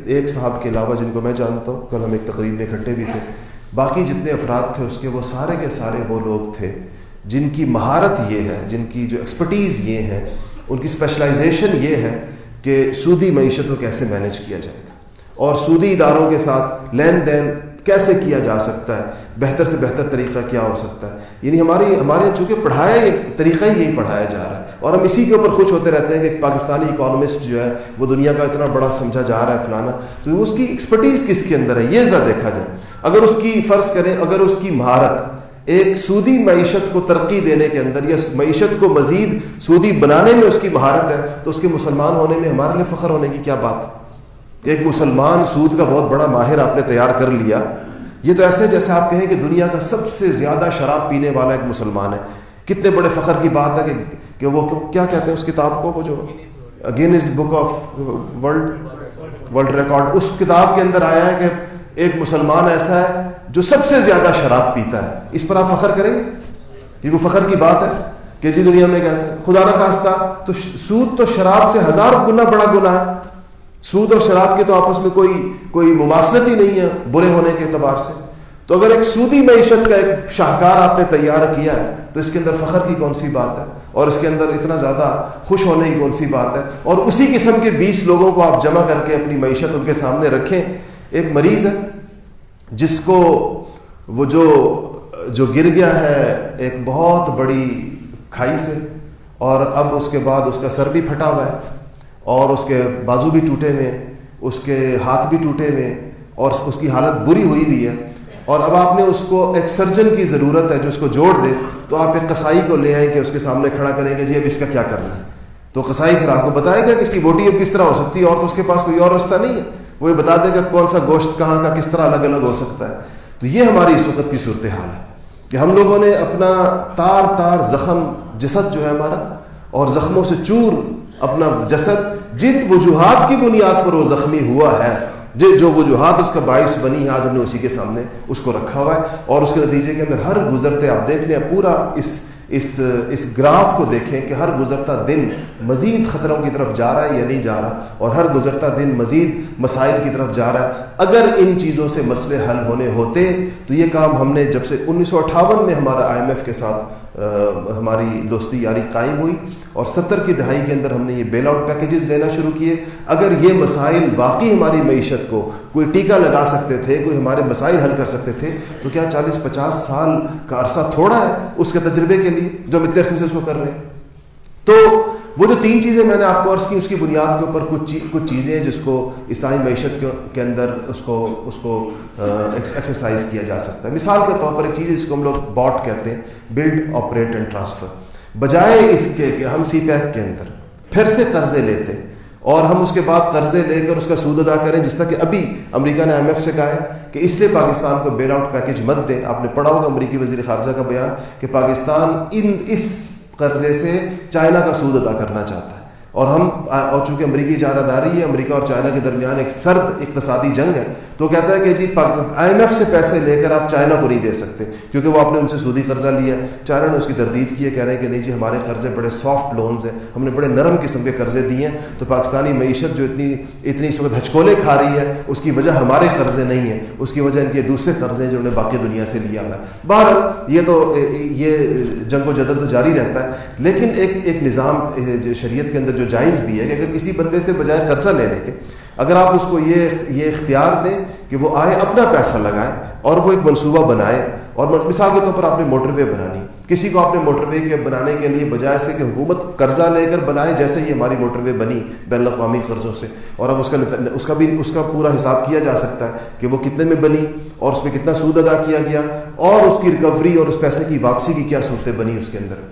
ایک صاحب کے علاوہ جن کو میں جانتا ہوں, کل ہم ایک تقریب میں اکٹھے بھی تھے, باقی جتنے افراد تھے اس کے وہ سارے کے سارے وہ لوگ تھے جن کی مہارت یہ ہے, جن کی جو ایکسپرٹیز یہ ہے, ان کی اسپیشلائزیشن یہ ہے کہ سودی معیشت کو کیسے مینیج کیا جائے گا اور سودی اداروں کے ساتھ لین دین کیسے کیا جا سکتا ہے, بہتر سے بہتر طریقہ کیا ہو سکتا ہے. یعنی ہمارے چونکہ پڑھایا طریقہ ہی یہی پڑھایا جا رہا ہے, اور ہم اسی کے اوپر خوش ہوتے رہتے ہیں کہ ایک پاکستانی اکانومسٹ جو ہے وہ دنیا کا اتنا بڑا سمجھا جا رہا ہے فلانا, تو اس کی ایکسپرٹیز کس کے اندر ہے یہ ذرا دیکھا جائے. اگر اس کی فرض کریں, اگر اس کی مہارت ایک سودی معیشت کو ترقی دینے کے اندر یا معیشت کو مزید سودی بنانے میں اس کی مہارت ہے, تو اس کے مسلمان ہونے میں ہمارے لیے فخر ہونے کی کیا بات. ایک مسلمان سود کا بہت بڑا ماہر آپ نے تیار کر لیا, یہ تو ایسے جیسے آپ کہیں کہ دنیا کا سب سے زیادہ شراب پینے والا ایک مسلمان ہے. کتنے بڑے فخر کی بات ہے کہ وہ کیا کہتے ہیں اس کتاب کو, وہ جو Guinness book of world record, اس کتاب کے اندر آیا ہے کہ ایک مسلمان ایسا ہے جو سب سے زیادہ شراب پیتا ہے. اس پر آپ فخر کریں گے؟ یہ کوئی فخر کی بات ہے کہ جی دنیا میں کیسا ہے؟ خدا نخواستہ تو سود تو شراب سے 1000 گنا بڑا گناہ ہے. سود اور شراب کی تو آپس میں کوئی مماثلت ہی نہیں ہے برے ہونے کے اعتبار سے. تو اگر ایک سودی معیشت کا ایک شاہکار آپ نے تیار کیا ہے تو اس کے اندر فخر کی کون سی بات ہے, اور اس کے اندر اتنا زیادہ خوش ہونے کی کون سی بات ہے. اور اسی قسم کے 20 لوگوں کو آپ جمع کر کے اپنی معیشت ان کے سامنے رکھیں. ایک مریض ہے جس کو وہ جو گر گیا ہے ایک بہت بڑی کھائی سے, اور اب اس کے بعد اس کا سر بھی پھٹا ہوا ہے اور اس کے بازو بھی ٹوٹے ہوئے, اس کے ہاتھ بھی ٹوٹے ہوئے, اور اس کی حالت بری ہوئی ہوئی ہے. اور اب آپ نے اس کو ایک سرجن کی ضرورت ہے جو اس کو جوڑ دے, تو آپ ایک قصائی کو لے آئیں کہ اس کے سامنے کھڑا کریں گے, جی اب اس کا کیا کرنا ہے. تو قصائی پھر آپ کو بتائے گا کہ اس کی بوٹی اب کس طرح ہو سکتی ہے, اور تو اس کے پاس کوئی اور رستہ نہیں ہے. وہ یہ بتا دے گا کون سا گوشت کہاں کا کس طرح الگ الگ ہو سکتا ہے. تو یہ ہماری اس وقت کی صورتحال ہے کہ ہم لوگوں نے اپنا تار زخم جسد جو ہے ہمارا, اور زخموں سے چور اپنا جسد, جن وجوہات کی بنیاد پر وہ زخمی ہوا ہے, جو وجوہات اس کا باعث بنی ہے, آج ہم نے اسی کے سامنے اس کو رکھا ہوا ہے. اور اس کے نتیجے کے اندر ہر گزرتے آپ دیکھ لیں پورا اس گراف کو دیکھیں کہ ہر گزرتا دن مزید خطروں کی طرف جا رہا ہے یا نہیں جا رہا, اور ہر گزرتا دن مزید مسائل کی طرف جا رہا ہے. اگر ان چیزوں سے مسئلے حل ہونے ہوتے تو یہ کام ہم نے جب سے 1958 میں ہمارا IMF کے ساتھ ہماری دوستی یاری قائم ہوئی, اور 70 کی دہائی کے اندر ہم نے یہ بیل آؤٹ پیکیجز لینا شروع کیے. اگر یہ مسائل واقعی ہماری معیشت کو کوئی ٹیکہ لگا سکتے تھے, کوئی ہمارے مسائل حل کر سکتے تھے, تو کیا 40-50 سال کا عرصہ تھوڑا ہے اس کے تجربے کے لیے جو ہم اتنے عرصے سے اس کو کر رہے ہیں. تو وہ جو 3 چیزیں میں نے آپ کو عرض کی, اس کی بنیاد کے اوپر کچھ چیزیں جس کو اسلامی معیشت کے اندر اس کو ایکسرسائز کیا جا سکتا ہے. مثال کے طور پر ایک چیز جس کو ہم لوگ باٹ کہتے ہیں, بلڈ آپریٹ اینڈ ٹرانسفر. بجائے اس کے کہ ہم سی پیک کے اندر پھر سے قرضے لیتے اور ہم اس کے بعد قرضے لے کر اس کا سود ادا کریں, جس طرح کہ ابھی امریکہ نے IMF سے کہا ہے کہ اس لیے پاکستان کو بیل آؤٹ پیکیج مت دیں. آپ نے پڑھا ہوگا امریکی وزیر خارجہ کا بیان کہ پاکستان اس قرضے سے چائنا کا سود ادا کرنا چاہتا ہے, اور چونکہ امریکی اجارہ داری ہے, امریکہ اور چائنا کے درمیان ایک سرد اقتصادی جنگ ہے, تو کہتا ہے کہ جی IMF سے پیسے لے کر آپ چائنا کو نہیں دے سکتے کیونکہ وہ آپ نے ان سے سودی قرضہ لیا. چائنا نے اس کی تردید کی ہے, کہہ رہے ہیں کہ نہیں جی ہمارے قرضے بڑے سافٹ لونز ہیں, ہم نے بڑے نرم قسم کے قرضے دیے ہیں, تو پاکستانی معیشت جو اتنی اس وقت ہچکولے کھا رہی ہے اس کی وجہ ہمارے قرضے نہیں ہیں, اس کی وجہ ان کے دوسرے قرضے ہیں جو انہوں نے باقی دنیا سے لیا ہوا ہے. بہرحال یہ جنگ و جدل تو جاری رہتا ہے, لیکن ایک نظام شریعت کے اندر جو جائز بھی ہے کہ اگر کسی بندے سے بجائے قرضہ لینے کے اگر آپ اس کو یہ اختیار دیں کہ وہ آئے اپنا پیسہ لگائے اور وہ ایک منصوبہ بنائے اور مثال کے طور پر آپ نے موٹر وے بنانی, کسی کو آپ نے موٹر وے کے بنانے کے لیے بجائے سے کہ حکومت قرضہ لے کر بنائے, جیسے ہی ہماری موٹر وے بنی بین الاقوامی قرضوں سے, اور اب اس کا پورا حساب کیا جا سکتا ہے کہ وہ کتنے میں بنی اور اس میں کتنا سود ادا کیا گیا اور اس کی ریکوری اور اس پیسے کی واپسی کی کیا صورتیں بنی اس کے اندر.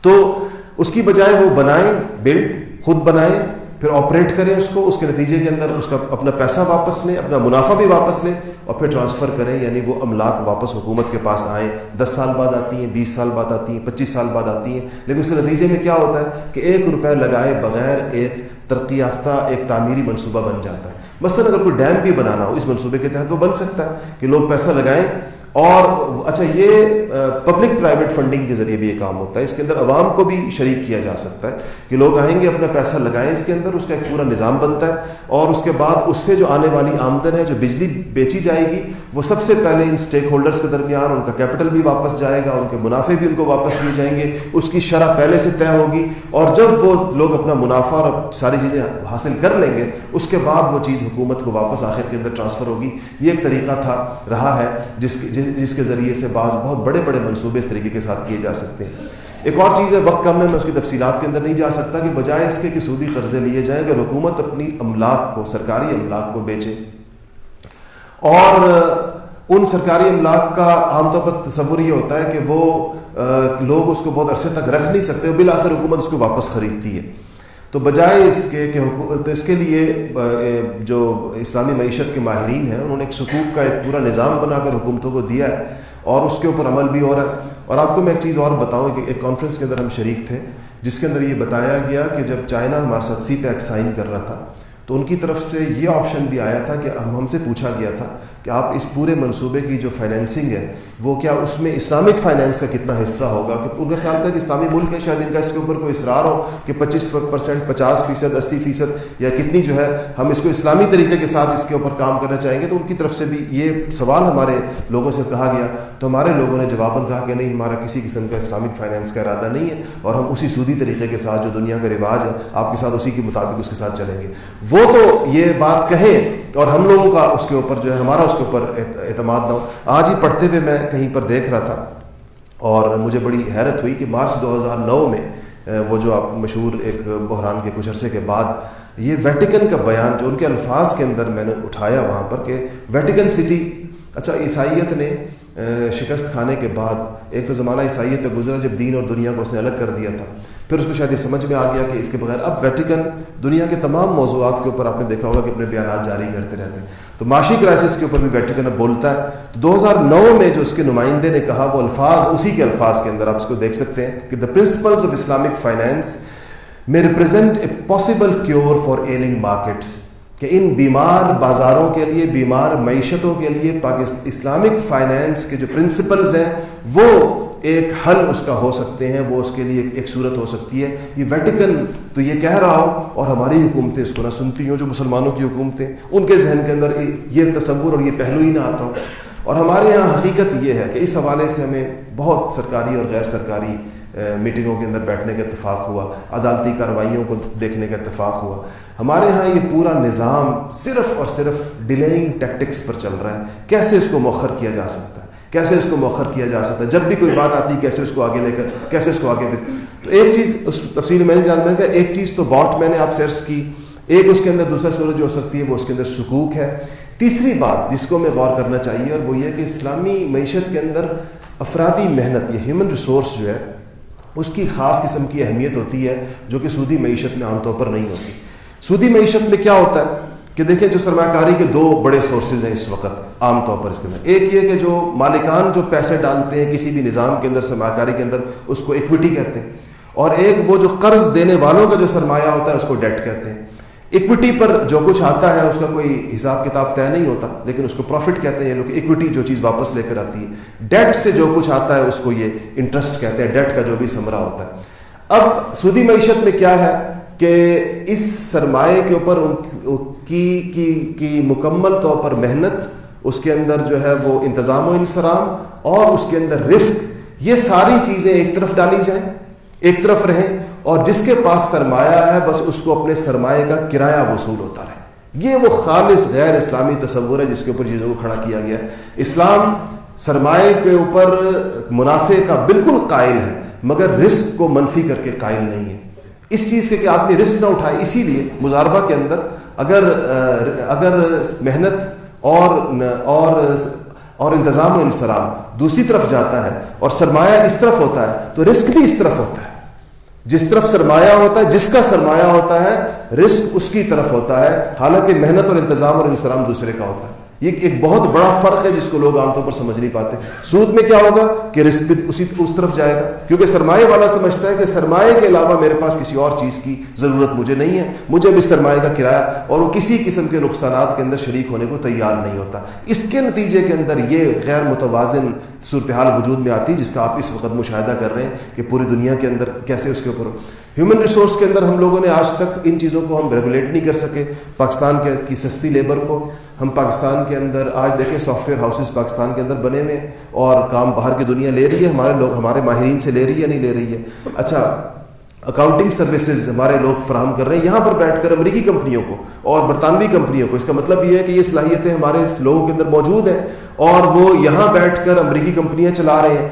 تو اس کی بجائے وہ بنائیں, بلڈ خود بنائیں, پھر آپریٹ کریں اس کو, اس کے نتیجے کے اندر اس کا اپنا پیسہ واپس لیں, اپنا منافع بھی واپس لیں اور پھر ٹرانسفر کریں, یعنی وہ املاک واپس حکومت کے پاس آئیں. 10 سال بعد آتی ہیں, 20 سال بعد آتی ہیں, 25 سال بعد آتی ہیں, لیکن اس کے نتیجے میں کیا ہوتا ہے کہ 1 روپے لگائے بغیر ایک ترقی یافتہ ایک تعمیری منصوبہ بن جاتا ہے. مثلا اگر کوئی ڈیم بھی بنانا ہو اس منصوبے کے تحت وہ بن سکتا ہے کہ لوگ پیسہ لگائیں. اور اچھا, یہ پبلک پرائیویٹ فنڈنگ کے ذریعے بھی یہ کام ہوتا ہے, اس کے اندر عوام کو بھی شریک کیا جا سکتا ہے کہ لوگ آئیں گے اپنا پیسہ لگائیں اس کے اندر, اس کا ایک پورا نظام بنتا ہے, اور اس کے بعد اس سے جو آنے والی آمدن ہے, جو بجلی بیچی جائے گی, وہ سب سے پہلے ان سٹیک ہولڈرز کے درمیان ان کا کیپٹل بھی واپس جائے گا, ان کے منافع بھی ان کو واپس دیے جائیں گے, اس کی شرح پہلے سے طے ہوگی, اور جب وہ لوگ اپنا منافع اور ساری چیزیں حاصل کر لیں گے اس کے بعد وہ چیز حکومت کو واپس آخر کے اندر ٹرانسفر ہوگی. یہ ایک طریقہ رہا ہے جس کے ذریعے سے بعض بہت بڑے بڑے منصوبے اس طریقے کے ساتھ کیے جا سکتے ہیں. ایک اور چیز ہے, وقت کم ہے, میں اس کی تفصیلات کے اندر نہیں جا سکتا, کہ بجائے اس کے کہ سودی قرضے لیے جائیں, اگر حکومت اپنی املاک کو, سرکاری املاک کو بیچے, اور ان سرکاری املاک کا عام طور پر تصور یہ ہوتا ہے کہ وہ لوگ اس کو بہت عرصے تک رکھ نہیں سکتے, بالآخر حکومت اس کو واپس خریدتی ہے. تو بجائے اس کے کہ اس کے لیے جو اسلامی معیشت کے ماہرین ہیں انہوں نے ایک صکوک کا ایک پورا نظام بنا کر حکومتوں کو دیا ہے, اور اس کے اوپر عمل بھی ہو رہا ہے. اور آپ کو میں ایک چیز اور بتاؤں کہ ایک کانفرنس کے اندر ہم شریک تھے جس کے اندر یہ بتایا گیا کہ جب چائنا ہمارے ساتھ سی پیک سائن کر رہا تھا تو ان کی طرف سے یہ آپشن بھی آیا تھا کہ ہم سے پوچھا گیا تھا کہ آپ اس پورے منصوبے کی جو فائنینسنگ ہے وہ کیا اس میں اسلامک فائنینس کا کتنا حصہ ہوگا, کہ ان کا خیال تھا کہ اسلامی ملک ہے, شاید ان کا اس کے اوپر کوئی اصرار ہو کہ 25%, 50%, 80% یا کتنی جو ہے ہم اس کو اسلامی طریقے کے ساتھ اس کے اوپر کام کرنا چاہیں گے. تو ان کی طرف سے بھی یہ سوال ہمارے لوگوں سے کہا گیا, تو ہمارے لوگوں نے جواباً کہا کہ نہیں, ہمارا کسی قسم کا اسلامک فائنینس کا ارادہ نہیں ہے, اور ہم اسی سودی طریقے کے ساتھ جو دنیا کا رواج ہے آپ کے ساتھ اسی کے مطابق اس کے ساتھ چلیں گے. وہ تو یہ بات کہیں اور ہم لوگوں کا اس کے اوپر جو ہے ہمارا اس کے اوپر اعتماد نہ ہو. آج ہی پڑھتے ہوئے میں کہیں پر دیکھ رہا تھا اور مجھے بڑی حیرت ہوئی کہ مارچ 2009 میں وہ جو آپ مشہور ایک بحران کے کچھ عرصے کے بعد یہ ویٹیکن کا بیان جو ان کے الفاظ کے اندر میں نے اٹھایا وہاں پر کہ ویٹیکن سٹی, اچھا عیسائیت نے شکست کھانے کے بعد ایک تو زمانہ عیسائیت کا گزرا جب دین اور دنیا کو اس نے الگ کر دیا تھا, پھر اس کو شاید یہ سمجھ میں آ گیا کہ اس کے بغیر اب ویٹیکن دنیا کے تمام موضوعات کے اوپر آپ نے دیکھا ہوگا کہ اپنے بیانات جاری کرتے رہتے ہیں, تو معاشی کرائسس کے اوپر بھی ویٹیکن اب بولتا ہے. تو 2009 میں جو اس کے نمائندے نے کہا وہ الفاظ اسی کے الفاظ کے اندر آپ اس کو دیکھ سکتے ہیں کہ the principles of Islamic finance may represent a possible cure for ailing markets, کہ ان بیمار بازاروں کے لیے, بیمار معیشتوں کے لیے اسلامک فائنینس کے جو پرنسپلز ہیں وہ ایک حل اس کا ہو سکتے ہیں, وہ اس کے لیے ایک صورت ہو سکتی ہے. یہ ویٹیکن تو یہ کہہ رہا ہو اور ہماری حکومتیں اس کو نہ سنتی ہوں, جو مسلمانوں کی حکومتیں ان کے ذہن کے اندر یہ تصور اور یہ پہلو ہی نہ آتا ہو. اور ہمارے یہاں حقیقت یہ ہے کہ اس حوالے سے ہمیں بہت سرکاری اور غیر سرکاری میٹنگوں کے اندر بیٹھنے کا اتفاق ہوا, عدالتی کارروائیوں کو دیکھنے کا اتفاق ہوا. ہمارے ہاں یہ پورا نظام صرف اور صرف ڈیلیئنگ ٹیکٹکس پر چل رہا ہے, کیسے اس کو مؤخر کیا جا سکتا ہے, کیسے اس کو مؤخر کیا جا سکتا ہے, جب بھی کوئی بات آتی ہے کیسے اس کو آگے لے کر, کیسے اس کو آگے. تو ایک چیز اس تفصیل میں نہیں جانتا کہ ایک چیز تو باٹ میں نے آپ سے عرض کی, ایک اس کے اندر دوسرا صورت جو ہو سکتی ہے وہ اس کے اندر سکوک ہے. تیسری بات جس کو ہمیں غور کرنا چاہیے اور وہ یہ کہ اسلامی معیشت کے اندر افرادی محنت یا ہیومن ریسورس جو ہے اس کی خاص قسم کی اہمیت ہوتی ہے جو کہ سودی معیشت میں عام طور پر نہیں ہوتی. سودی معیشت میں کیا ہوتا ہے کہ دیکھیں جو سرمایہ کاری کے 2 بڑے سورسز ہیں اس وقت عام طور پر اس کے اندر, ایک یہ کہ جو مالکان جو پیسے ڈالتے ہیں کسی بھی نظام کے اندر سرمایہ کاری کے اندر اس کو ایکویٹی کہتے ہیں, اور ایک وہ جو قرض دینے والوں کا جو سرمایہ ہوتا ہے اس کو ڈیٹ کہتے ہیں. ایکویٹی پر جو کچھ آتا ہے اس کا کوئی حساب کتاب طے نہیں ہوتا لیکن اس کو پروفٹ کہتے ہیں یہ لوگ, ایکویٹی جو چیز واپس لے کر آتی ہے. ڈیٹ سے جو کچھ آتا ہے اس کو یہ انٹرسٹ کہتے ہیں, ڈیٹ کا جو بھی ثمرہ ہوتا ہے. اب سودی معیشت میں کیا ہے کہ اس سرمایے کے اوپر کی مکمل طور پر محنت, اس کے اندر جو ہے وہ انتظام و انصرام اور اس کے اندر رسک, یہ ساری چیزیں ایک طرف ڈالی جائیں, ایک طرف رہیں, اور جس کے پاس سرمایہ ہے بس اس کو اپنے سرمایہ کا کرایہ وصول ہوتا رہے. یہ وہ خالص غیر اسلامی تصور ہے جس کے اوپر چیزوں کو کھڑا کیا گیا ہے. اسلام سرمایہ کے اوپر منافع کا بالکل قائل ہے مگر رزق کو منفی کر کے قائل نہیں ہے. اس چیز کے کہ آدمی رزق نہ اٹھائے، اسی لیے مضاربہ کے اندر اگر محنت اور انتظام و انصرام دوسری طرف جاتا ہے اور سرمایہ اس طرف ہوتا ہے تو رزق بھی اس طرف ہوتا ہے. جس طرف سرمایہ ہوتا ہے، جس کا سرمایہ ہوتا ہے، رزق اس کی طرف ہوتا ہے، حالانکہ محنت اور انتظام اور انصرام دوسرے کا ہوتا ہے. یہ ایک بہت بڑا فرق ہے جس کو لوگ عام طور پر سمجھ نہیں پاتے. سود میں کیا ہوگا کہ رزق بھی اس طرف جائے گا، کیونکہ سرمایہ والا سمجھتا ہے کہ سرمایہ کے علاوہ میرے پاس کسی اور چیز کی ضرورت مجھے نہیں ہے، مجھے بھی سرمایہ کا کرایہ، اور وہ کسی قسم کے نقصانات کے اندر شریک ہونے کو تیار نہیں ہوتا. اس کے نتیجے کے اندر یہ غیر متوازن صورتحال وجود میں آتی ہے جس کا آپ اس وقت مشاہدہ کر رہے ہیں کہ پوری دنیا کے اندر کیسے اس کے اوپر ہیومن ریسورس کے اندر ہم لوگوں نے آج تک ان چیزوں کو ہم ریگولیٹ نہیں کر سکے. پاکستان کی سستی لیبر کو ہم پاکستان کے اندر آج دیکھیں سافٹ ویئر ہاؤسز پاکستان کے اندر بنے ہوئے ہیں اور کام باہر کی دنیا لے رہی ہے، ہمارے ماہرین سے لے رہی ہے نہیں لے رہی ہے. اچھا، اکاؤنٹنگ سروسز ہمارے لوگ فراہم کر رہے ہیں یہاں پر بیٹھ کر امریکی کمپنیوں کو اور برطانوی کمپنیوں کو. اس کا مطلب یہ ہے کہ یہ صلاحیتیں ہمارے لوگوں کے اندر موجود ہیں اور وہ یہاں بیٹھ کر امریکی کمپنیاں چلا رہے ہیں.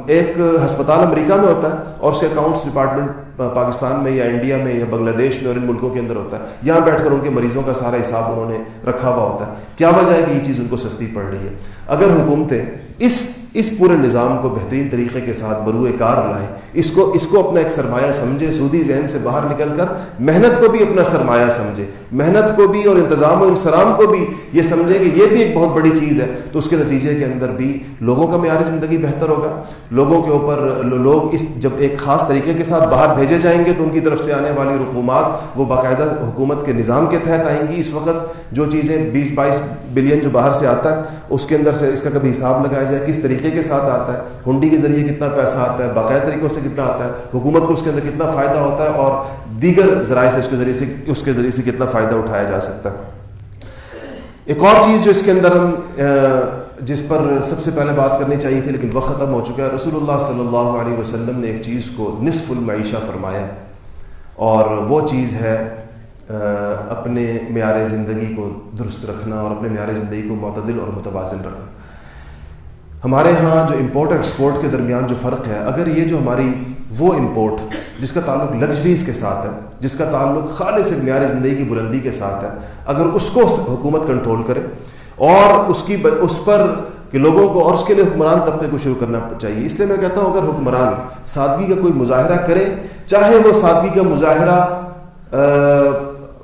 ایک ہسپتال امریکہ میں ہوتا ہے اور اس کے اکاؤنٹس ڈپارٹمنٹ پاکستان میں یا انڈیا میں یا بنگلہ دیش میں اور ان ملکوں کے اندر ہوتا ہے. یہاں بیٹھ کر ان کے مریضوں کا سارا حساب انہوں نے رکھا ہوا ہوتا ہے. کیا وجہ ہے کہ یہ چیز ان کو سستی پڑ رہی ہے؟ اگر حکومتیں اس پورے نظام کو بہترین طریقے کے ساتھ بروئے کار لائیں، اس کو اپنا ایک سرمایہ سمجھے، سودی ذہن سے باہر نکل کر محنت کو بھی اپنا سرمایہ سمجھے، محنت کو بھی اور انتظام و انصرام کو بھی یہ سمجھے کہ یہ بھی ایک بہت بڑی چیز ہے، تو اس کے نتیجے کے اندر بھی لوگوں کا معیار زندگی بہتر ہوگا. لوگوں کے اوپر لوگ جب ایک خاص طریقے کے ساتھ باہر بھیجے جائیں گے تو ان کی طرف سے آنے والی رقومات وہ باقاعدہ حکومت کے نظام کے تحت آئیں گی. اس وقت جو چیزیں 20-22 بلین جو باہر سے آتا ہے اس کے اندر سے اس کا کبھی حساب لگایا جائے کس طریقے کے ساتھ آتا ہے، ہنڈی کے ذریعے کتنا پیسہ آتا ہے، باقاعدہ طریقوں سے کتنا آتا ہے، حکومت کو اس کے اندر کتنا فائدہ ہوتا ہے اور دیگر ذرائع سے اس کے ذریعے سے کتنا فائدہ اٹھایا جا سکتا ہے. ایک اور چیز جو اس کے اندر ہم جس پر سب سے پہلے بات کرنی چاہیے تھی لیکن وقت ختم ہو چکا ہے، رسول اللہ صلی اللہ علیہ وسلم نے ایک چیز کو نصف المعیشہ فرمایا اور وہ چیز ہے اپنے معیار زندگی کو درست رکھنا اور اپنے معیار زندگی کو معتدل اور متوازن رکھنا. ہمارے ہاں جو امپورٹ اور ایکسپورٹ کے درمیان جو فرق ہے، اگر یہ جو ہماری وہ امپورٹ جس کا تعلق لگژریز کے ساتھ ہے، جس کا تعلق خالص معیار زندگی کی بلندی کے ساتھ ہے، اگر اس کو حکومت کنٹرول کرے اور اس پر کہ لوگوں کو اور اس کے لیے حکمران طبقے کو شروع کرنا چاہیے. اس لیے میں کہتا ہوں اگر حکمران سادگی کا کوئی مظاہرہ کرے، چاہے وہ سادگی کا مظاہرہ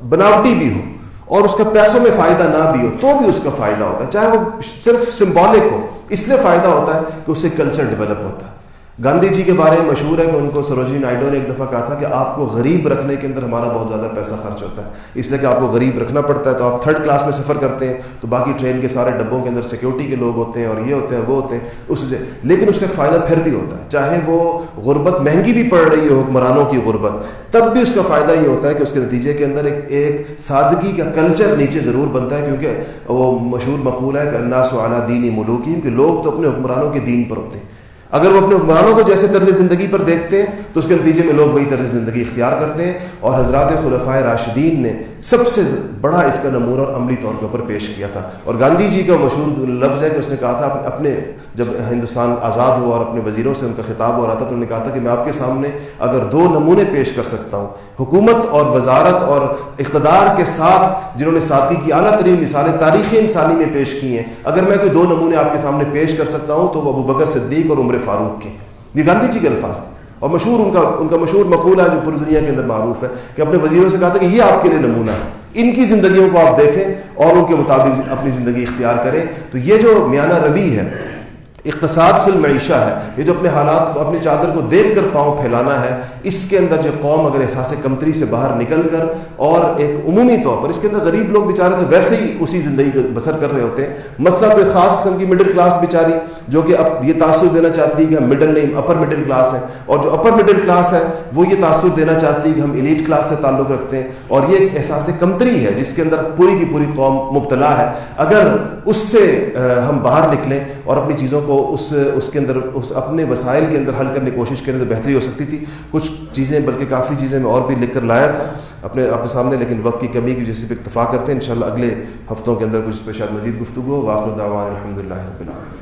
بناوٹی بھی ہو اور اس کا پیسوں میں فائدہ نہ بھی ہو تو بھی اس کا فائدہ ہوتا ہے، چاہے وہ صرف سمبولک ہو، اس لیے فائدہ ہوتا ہے کہ اس سے کلچر ڈیولپ ہوتا ہے. گاندھی جی کے بارے میں مشہور ہے کہ ان کو سروجنی نائیڈو نے ایک دفعہ کہا تھا کہ آپ کو غریب رکھنے کے اندر ہمارا بہت زیادہ پیسہ خرچ ہوتا ہے، اس لیے کہ آپ کو غریب رکھنا پڑتا ہے تو آپ 3rd کلاس میں سفر کرتے ہیں تو باقی ٹرین کے سارے ڈبوں کے اندر سیکیورٹی کے لوگ ہوتے ہیں اور یہ ہوتے ہیں وہ ہوتے ہیں اس سے. لیکن اس کا فائدہ پھر بھی ہوتا ہے، چاہے وہ غربت مہنگی بھی پڑ رہی ہے حکمرانوں کی غربت، تب بھی اس کا فائدہ یہ ہوتا ہے کہ اس کے نتیجے کے اندر ایک سادگی کا کلچر نیچے ضرور بنتا ہے. کیونکہ وہ مشہور مقولہ ہے کہ الناس علی دین ملوکہم، کہ لوگ تو اپنے حکمرانوں کے دین پر ہوتے ہیں. اگر وہ اپنے حکمرانوں کو جیسے طرز زندگی پر دیکھتے ہیں تو اس کے نتیجے میں لوگ وہی طرز زندگی اختیار کرتے ہیں. اور حضرات خلفائے راشدین نے سب سے بڑا اس کا نمونہ اور عملی طور کے اوپر پیش کیا تھا. اور گاندھی جی کا مشہور لفظ ہے کہ اس نے کہا تھا اپنے جب ہندوستان آزاد ہوا اور اپنے وزیروں سے ان کا خطاب ہو رہا تھا تو انہوں نے کہا تھا کہ میں آپ کے سامنے اگر 2 نمونے پیش کر سکتا ہوں، حکومت اور وزارت اور اقتدار کے ساتھ جنہوں نے سادگی کی اعلیٰ ترین مثالیں تاریخ انسانی میں پیش کی ہیں، اگر میں کوئی 2 نمونے آپ کے سامنے پیش کر سکتا ہوں تو وہ ابوبکر صدیق اور عمر فاروق کے. یہ گاندھی جی کے الفاظ تھے اور مشہور ان کا مشہور مقولہ ہے جو پوری دنیا کے اندر معروف ہے کہ اپنے وزیروں سے کہا تھا کہ یہ آپ کے لیے نمونہ ہے، ان کی زندگیوں کو آپ دیکھیں اور ان کے مطابق اپنی زندگی اختیار کریں. تو یہ جو میانہ روی ہے، اقتصاد فی المعیشہ ہے، یہ جو اپنے حالات کو اپنی چادر کو دیکھ کر پاؤں پھیلانا ہے، اس کے اندر جو قوم اگر احساس کمتری سے باہر نکل کر اور ایک عمومی طور پر اس کے اندر غریب لوگ بیچارے تو ویسے ہی اسی زندگی کو بسر کر رہے ہوتے ہیں. مثلا کوئی خاص قسم کی مڈل کلاس بیچاری جو کہ اب یہ تاثر دینا چاہتی ہے کہ ہم مڈل نہیں اپر مڈل کلاس ہیں، اور جو اپر مڈل کلاس ہے وہ یہ تاثر دینا چاہتی ہے کہ ہم ایلیٹ کلاس سے تعلق رکھتے ہیں، اور یہ ایک احساس کمتری ہے جس کے اندر پوری کی پوری قوم مبتلا ہے. اگر اس سے ہم باہر نکلیں اور اپنی چیزوں کو اس کے اندر اپنے وسائل کے اندر حل کرنے کی کوشش کریں تو بہتری ہو سکتی تھی. کچھ چیزیں بلکہ کافی چیزیں میں اور بھی لکھ کر لایا تھا اپنے سامنے، لیکن وقت کی کمی کی وجہ سے اتفاق کرتے ہیں. انشاءاللہ اگلے ہفتوں کے اندر کچھ اس پہ شاید مزید گفتگو ہو. وآخر دعوانا الحمدللہ رب العالمین.